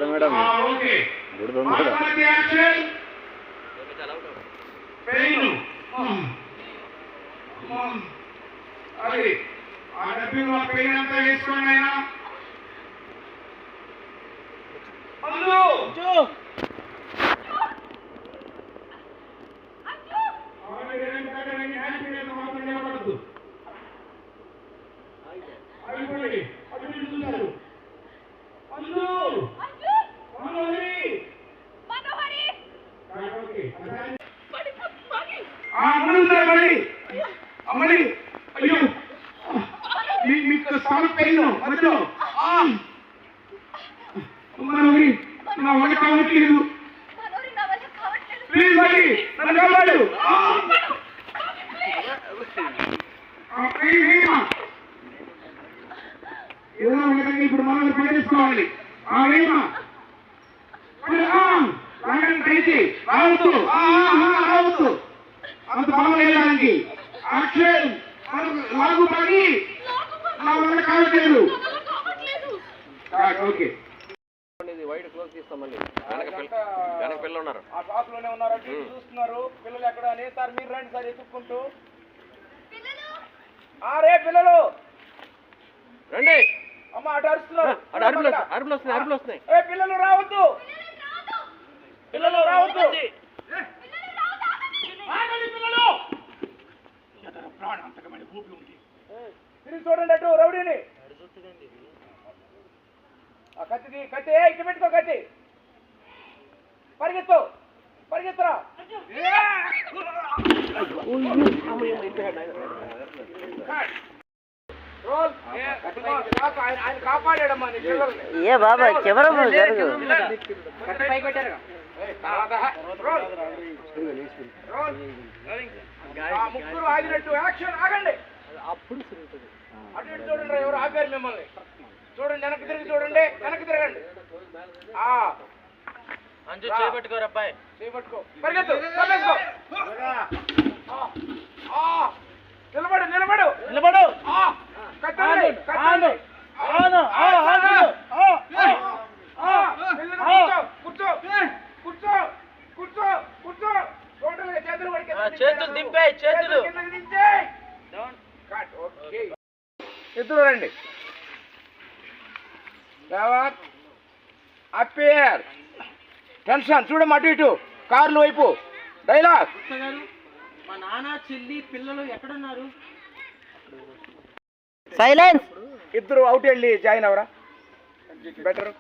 madam అది ఆ డబ్బిలో pain అంతా వేసుకోండి ఆయన అమ్మడి అయ్యో మీకు స్టమక్ పెయిన్ మధ్యలో నా వల్ల కావట్లేదు ప్లీజ్ మరి నన్ను కాపాడు ఏదైనా ఉండగా ఇప్పుడు మనం పనిచేసుకోవాలి కలిసి రావద్దు రావద్దు అంత బలం వేయడానికి యాక్షన్ లాగు పని నా వల్ల కావట్లేదు ఓకే వైట్ క్లోజ్ తీస్తాం మళ్ళీ పిల్లలు ఉన్నారు ఆ షాప్ లోనే ఉన్నారు చూస్తున్నారు పిల్లలు ఎక్కడ అని సార్ మీరు రండి సార్ ఎత్తుక్కుంటూ రే పిల్లలు రండి అమ్మ అటు అరుస్తున్నారు అరుపులు వస్తున్నాయి పిల్లలు రావద్దు పిల్లలు రావద్దు ప్రాణాంతకమైన భూమి ఉంది తిరిగి చూడండి అటు రౌడీని కత్తి ఇటు పెట్టుకో కత్తి పరిగెత్తురా ఆయన కాపాడాడమ్మా నీ పిల్లల్ని ఏ బాబా చివరము జరుగు ముగ్గురు ఆగినట్టు యాక్షన్ ఆగండి అప్పుడు అటు ఇటు చూడండి ఎవరు ఆపారు మిమ్మల్ని చూడండి వెనక్కి తిరగండి చేపట్టుకోరు అబ్బాయి చేపట్టుకో పరిగెత్తు నిలబడు కూర్చో చేతులు దింపే చేతులు ఎదురు రండి అప్పేర్ టెన్షన్ చూడమ్మ అటు ఇటు కార్లు వైపు డైలాగ్ మా నాన్న చెల్లి పిల్లలు ఎక్కడున్నారు సైలెన్స్ ఇద్దరు అవుట్ వెళ్ళి జాయిన్ అవరా బెటర్